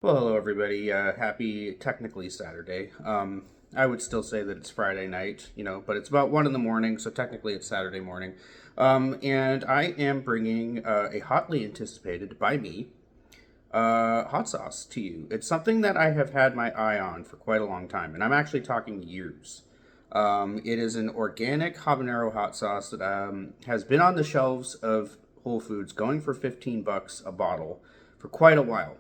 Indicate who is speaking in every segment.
Speaker 1: Well, hello everybody. Happy technically Saturday. I would still say that it's Friday night, but it's about 1 in the morning, so technically it's Saturday morning. And I am bringing a hotly anticipated by me hot sauce to you. It's something that I have had my eye on for quite a long time, and I'm actually talking years. It is an organic habanero hot sauce that has been on the shelves of Whole Foods, going for $15 a bottle for quite a while.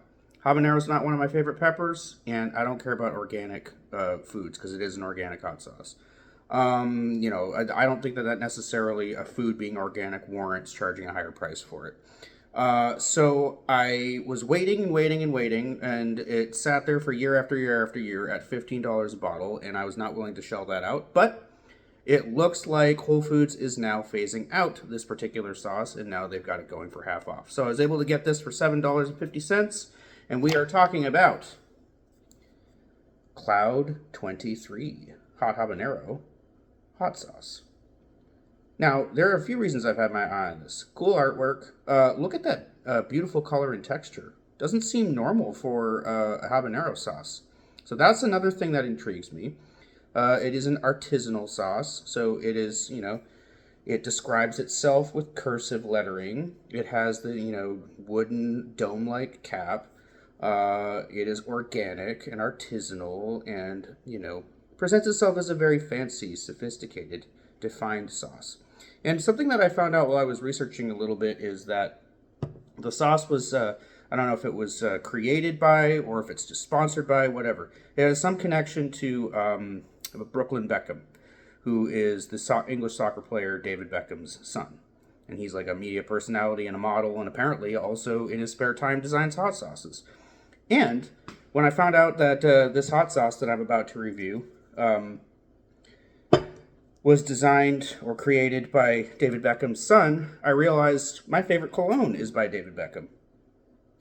Speaker 1: Habanero is not one of my favorite peppers, and I don't care about organic foods because it is an organic hot sauce. I don't think that necessarily a food being organic warrants charging a higher price for it. So I was waiting and waiting and waiting, and it sat there for year after year after year at $15 a bottle, and I was not willing to shell that out. But it looks like Whole Foods is now phasing out this particular sauce, and now they've got it going for half off. So I was able to get this for $7.50, and we are talking about Cloud 23 Hot Habanero Hot Sauce. Now, there are a few reasons I've had my eye on this. Cool artwork. Look at that beautiful color and texture. Doesn't seem normal for a habanero sauce. So that's another thing that intrigues me. It is an artisanal sauce, so it is, it describes itself with cursive lettering. It has the, wooden dome-like cap. It is organic and artisanal and, presents itself as a very fancy, sophisticated, defined sauce. And something that I found out while I was researching a little bit is that the sauce was, I don't know if it was created by or if it's just sponsored by, whatever. It has some connection to Brooklyn Beckham, who is the English soccer player David Beckham's son. And he's like a media personality and a model, and apparently also in his spare time designs hot sauces. And when I found out that this hot sauce that I'm about to review was designed or created by David Beckham's son, I realized my favorite cologne is by David Beckham.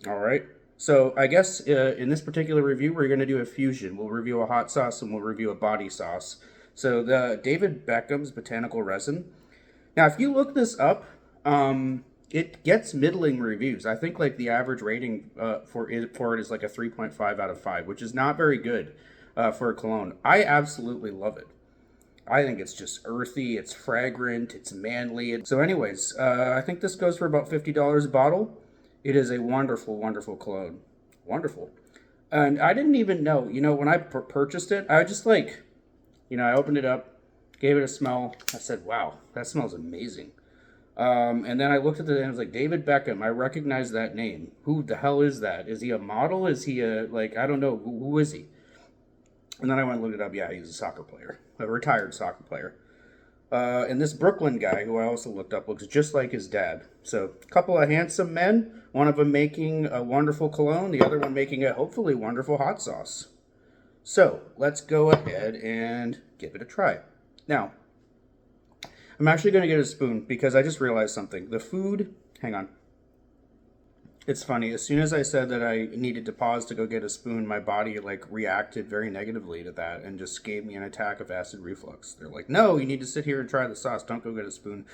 Speaker 1: All right. So I guess in this particular review, we're going to do a fusion. We'll review a hot sauce and we'll review a body sauce. So the David Beckham's Botanical Resin. Now, if you look this up, it gets middling reviews. I think like the average rating for it is like a 3.5 out of 5, which is not very good for a cologne. I absolutely love it. I think it's just earthy, it's fragrant, it's manly. So anyways, I think this goes for about $50 a bottle. It is a wonderful, wonderful cologne. Wonderful. And I didn't even know, when I purchased it, I just I opened it up, gave it a smell. I said, wow, that smells amazing. And then I looked at it and I was like, David Beckham, I recognize that name. Who the hell is that? Is he a model? Is he I don't know. Who is he? And then I went and looked it up. Yeah, he's a soccer player, a retired soccer player. And this Brooklyn guy, who I also looked up, looks just like his dad. So, a couple of handsome men, one of them making a wonderful cologne, the other one making a hopefully wonderful hot sauce. So, let's go ahead and give it a try. Now, I'm actually going to get a spoon because I just realized something. The food, hang on. It's funny, as soon as I said that I needed to pause to go get a spoon, my body reacted very negatively to that and just gave me an attack of acid reflux. They're like, no, you need to sit here and try the sauce. Don't go get a spoon.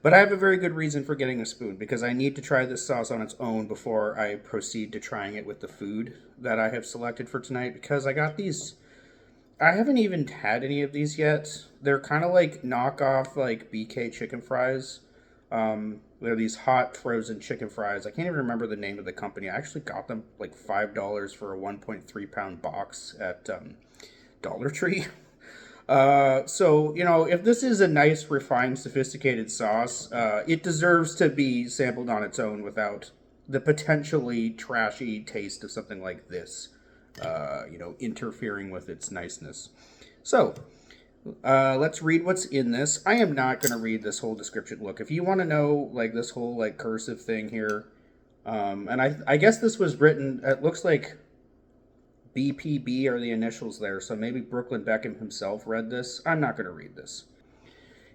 Speaker 1: But I have a very good reason for getting a spoon because I need to try this sauce on its own before I proceed to trying it with the food that I have selected for tonight because I got these. I haven't even had any of these yet. They're kind of like knockoff BK chicken fries. They're these hot frozen chicken fries. I can't even remember the name of the company. I actually got them like $5 for a 1.3 pound box at Dollar Tree. So, if this is a nice, refined, sophisticated sauce, it deserves to be sampled on its own without the potentially trashy taste of something like this, interfering with its niceness. So, let's read what's in this. I am not going to read this whole description. Look, if you want to know this whole cursive thing here, and I guess this was written, it looks like BPB are the initials there, so maybe Brooklyn Beckham himself read this. I'm not going to read this.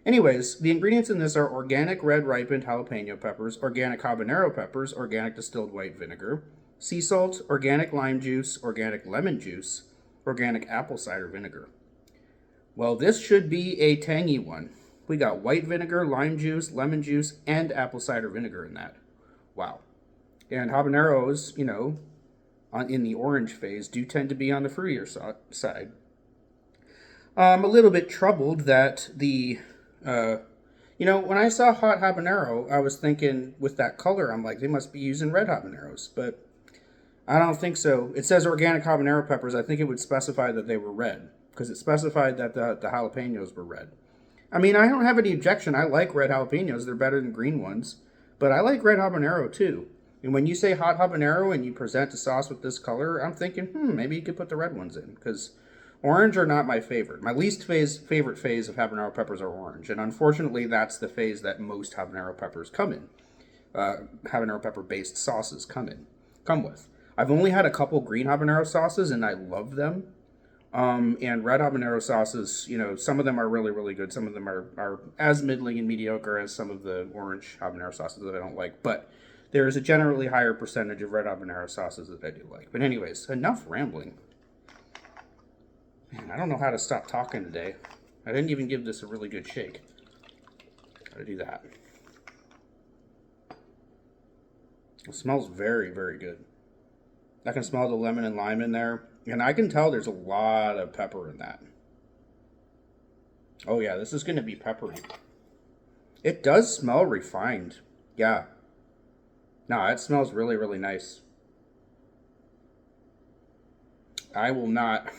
Speaker 1: Anyways, the ingredients in this are organic red ripened jalapeno peppers, organic habanero peppers, organic distilled white vinegar, sea salt, organic lime juice, organic lemon juice, organic apple cider vinegar. Well, this should be a tangy one. We got white vinegar, lime juice, lemon juice, and apple cider vinegar in that. Wow. And habaneros, in the orange phase do tend to be on the fruitier side. I'm a little bit troubled that when I saw hot habanero, I was thinking with that color, I'm like, they must be using red habaneros, but I don't think so. It says organic habanero peppers. I think it would specify that they were red because it specified that the jalapenos were red. I mean, I don't have any objection. I like red jalapenos. They're better than green ones, but I like red habanero too. And when you say hot habanero and you present a sauce with this color, I'm thinking, maybe you could put the red ones in because orange are not my favorite. My least favorite phase of habanero peppers are orange, and unfortunately, that's the phase that most habanero peppers come in. Habanero pepper-based sauces come with. I've only had a couple green habanero sauces, and I love them. And red habanero sauces, some of them are really, really good. Some of them are as middling and mediocre as some of the orange habanero sauces that I don't like. But there is a generally higher percentage of red habanero sauces that I do like. But anyways, enough rambling. Man, I don't know how to stop talking today. I didn't even give this a really good shake. Gotta do that. It smells very, very good. I can smell the lemon and lime in there. And I can tell there's a lot of pepper in that. Oh yeah, this is going to be peppery. It does smell refined. Yeah. No, it smells really, really nice. I will not...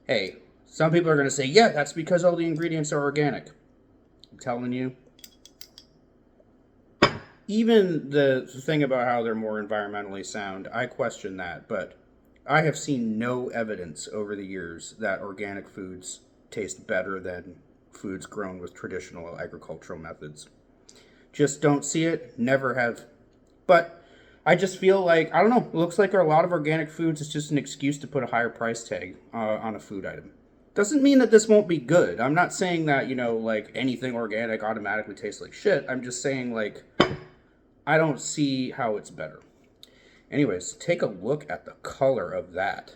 Speaker 1: Hey, some people are going to say, yeah, that's because all the ingredients are organic. I'm telling you. Even the thing about how they're more environmentally sound, I question that, but I have seen no evidence over the years that organic foods taste better than foods grown with traditional agricultural methods. Just don't see it, never have. But I just feel like, I don't know, it looks like a lot of organic foods is just an excuse to put a higher price tag on a food item. Doesn't mean that this won't be good. I'm not saying that, like anything organic automatically tastes like shit. I'm just saying, like, I don't see how it's better. Anyways, take a look at the color of that.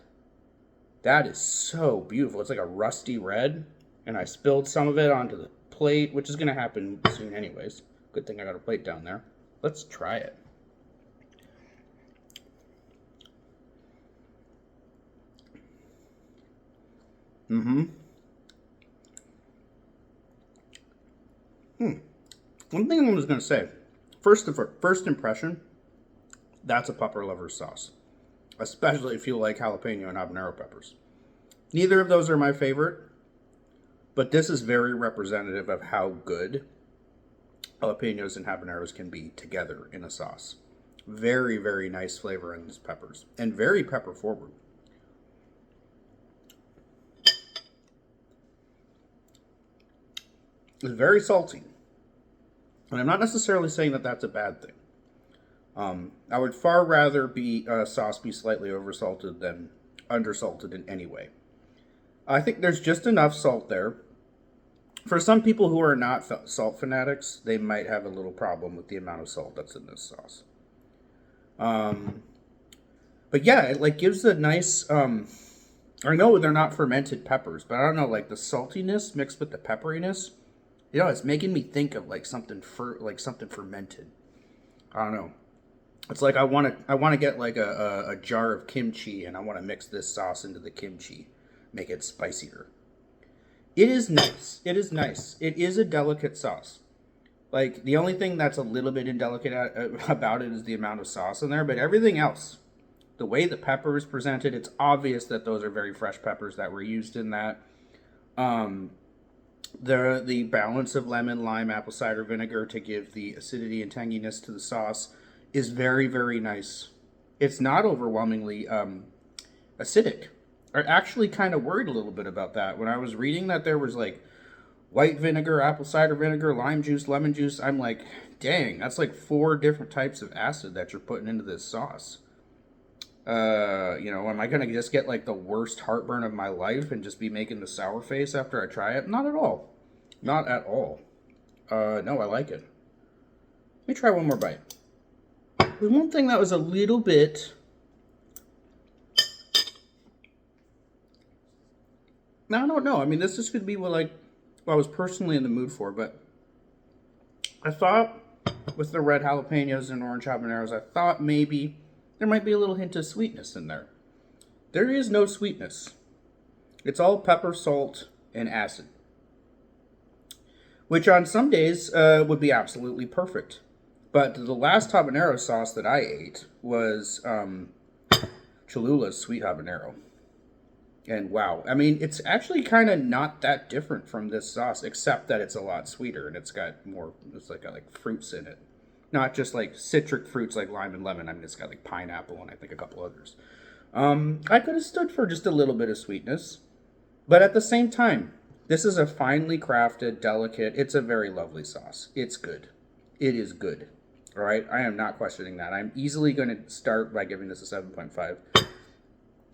Speaker 1: That is so beautiful. It's like a rusty red. And I spilled some of it onto the plate, which is going to happen soon anyways. Good thing I got a plate down there. Let's try it. One thing I was going to say. First impression, that's a pepper lover's sauce. Especially if you like jalapeno and habanero peppers. Neither of those are my favorite, but this is very representative of how good jalapenos and habaneros can be together in a sauce. Very, very nice flavor in these peppers, and very pepper forward. It's very salty. And I'm not necessarily saying that that's a bad thing. I would far rather sauce be slightly oversalted than undersalted in any way. I think there's just enough salt there. For some people who are not salt fanatics, they might have a little problem with the amount of salt that's in this sauce. But yeah, it like gives a nice. I know they're not fermented peppers, but I don't know, like the saltiness mixed with the pepperiness. It's making me think of like something fermented. I don't know. It's like I want to get like a jar of kimchi, and I want to mix this sauce into the kimchi, make it spicier. It is nice. It is nice. It is a delicate sauce. Like the only thing that's a little bit indelicate about it is the amount of sauce in there, but everything else, the way the pepper is presented, it's obvious that those are very fresh peppers that were used in that. The balance of lemon, lime, apple cider vinegar to give the acidity and tanginess to the sauce is very, very nice. It's not overwhelmingly acidic. I actually kind of worried a little bit about that. When I was reading that there was like white vinegar, apple cider vinegar, lime juice, lemon juice, I'm like, dang, that's like 4 different types of acid that you're putting into this sauce. Am I going to just get like the worst heartburn of my life and just be making the sour face after I try it? Not at all. Not at all. No, I like it. Let me try one more bite. There's one thing that was a little bit... Now, I don't know. I mean, this is going to be what I was personally in the mood for, but I thought with the red jalapenos and orange habaneros, I thought maybe there might be a little hint of sweetness in there. There is no sweetness. It's all pepper, salt, and acid. Which on some days would be absolutely perfect. But the last habanero sauce that I ate was Cholula's sweet habanero. And wow, I mean, it's actually kind of not that different from this sauce, except that it's a lot sweeter and it's got more, it's got like fruits in it. Not just like citric fruits like lime and lemon. I mean, it's got like pineapple and I think a couple others. I could have stood for just a little bit of sweetness. But at the same time, this is a finely crafted, delicate, it's a very lovely sauce. It's good. It is good. All right? I am not questioning that. I'm easily going to start by giving this a 7.5.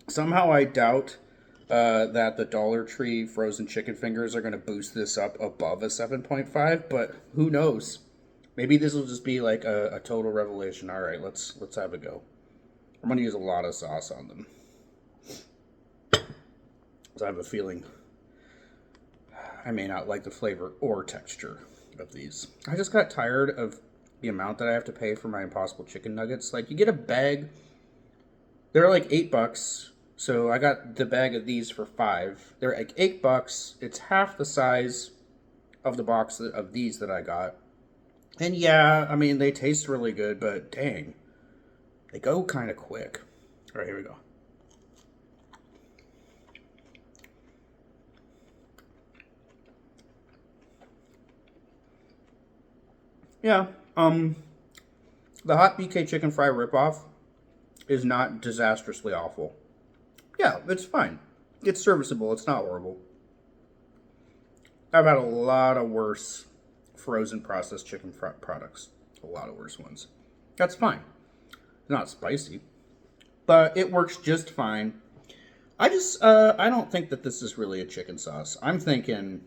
Speaker 1: Somehow I doubt that the Dollar Tree frozen chicken fingers are going to boost this up above a 7.5, but who knows? Maybe this will just be like a total revelation. All right, let's have a go. I'm going to use a lot of sauce on them. So I have a feeling I may not like the flavor or texture of these. I just got tired of the amount that I have to pay for my Impossible Chicken Nuggets. Like, you get a bag, they're like $8. So I got the bag of these for $5. They're like $8. It's half the size of the box of these that I got. And yeah, I mean, they taste really good, but dang, they go kind of quick. All right, here we go. Yeah, the hot BK chicken fry ripoff is not disastrously awful. Yeah, it's fine. It's serviceable. It's not horrible. I've had a lot of worse frozen processed chicken products. A lot of worse ones. That's fine. It's not spicy, but it works just fine. I don't think that this is really a chicken sauce. I'm thinking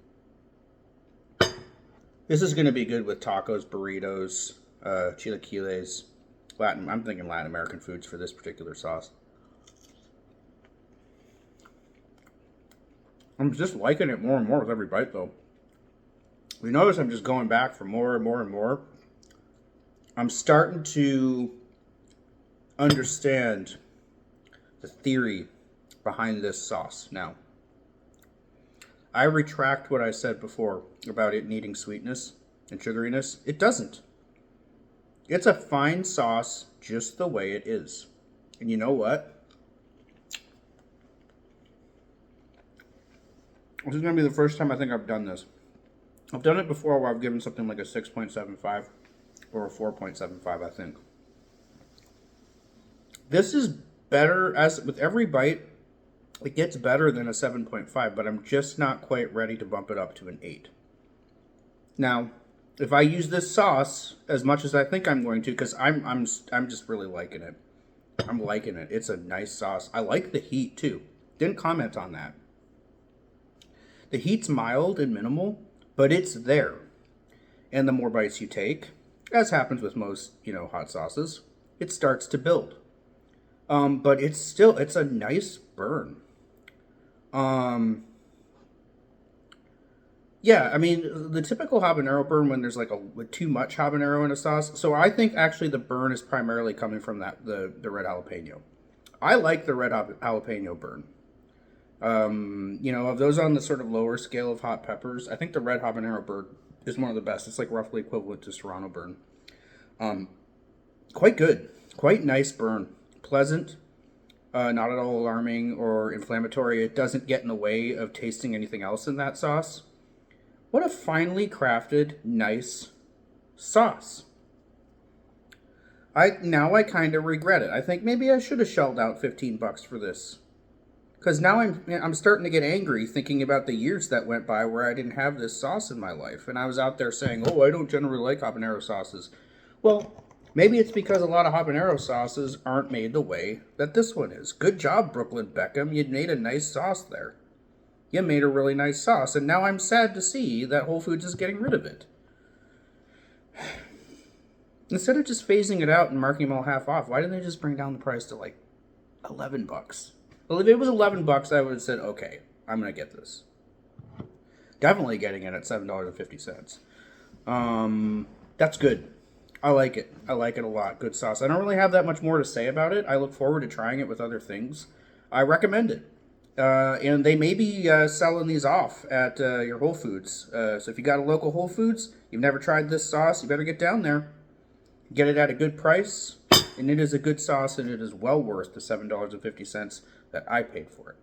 Speaker 1: this is going to be good with tacos, burritos, chilaquiles, I'm thinking Latin American foods for this particular sauce. I'm just liking it more and more with every bite, though. You notice I'm just going back for more and more and more. I'm starting to understand the theory behind this sauce now. I retract what I said before about it needing sweetness and sugariness. It doesn't. It's a fine sauce just the way it is. And you know what? This is going to be the first time I think I've done this. I've done it before where I've given something like a 6.75 or a 4.75, I think. This is better, as with every bite, it gets better than a 7.5, but I'm just not quite ready to bump it up to an 8. Now, if I use this sauce as much as I think I'm going to, because I'm just really liking it. I'm liking it. It's a nice sauce. I like the heat too. Didn't comment on that. The heat's mild and minimal, but it's there. And the more bites you take, as happens with most, hot sauces, it starts to build. But it's a nice burn. Yeah, I mean, the typical habanero burn when there's like too much habanero in a sauce. So I think actually the burn is primarily coming from the red jalapeno. I like the red jalapeno burn. Of those on the sort of lower scale of hot peppers, I think the red habanero burn is one of the best. It's like roughly equivalent to Serrano burn. Quite good. Quite nice burn. Pleasant. Not at all alarming or inflammatory. It doesn't get in the way of tasting anything else in that sauce. What a finely crafted, nice sauce. I kind of regret it. I think maybe I should have shelled out $15 for this. Because now I'm starting to get angry thinking about the years that went by where I didn't have this sauce in my life. And I was out there saying, I don't generally like habanero sauces. Well, maybe it's because a lot of habanero sauces aren't made the way that this one is. Good job, Brooklyn Beckham. You made a nice sauce there. You made a really nice sauce. And now I'm sad to see that Whole Foods is getting rid of it. Instead of just phasing it out and marking them all half off, why didn't they just bring down the price to like $11? Well, if it was $11, I would have said, okay, I'm going to get this. Definitely getting it at $7.50. That's good. I like it. I like it a lot. Good sauce. I don't really have that much more to say about it. I look forward to trying it with other things. I recommend it. And they may be selling these off at your Whole Foods. So if you got a local Whole Foods, you've never tried this sauce, you better get down there. Get it at a good price. And it is a good sauce, and it is well worth the $7.50 that I paid for it.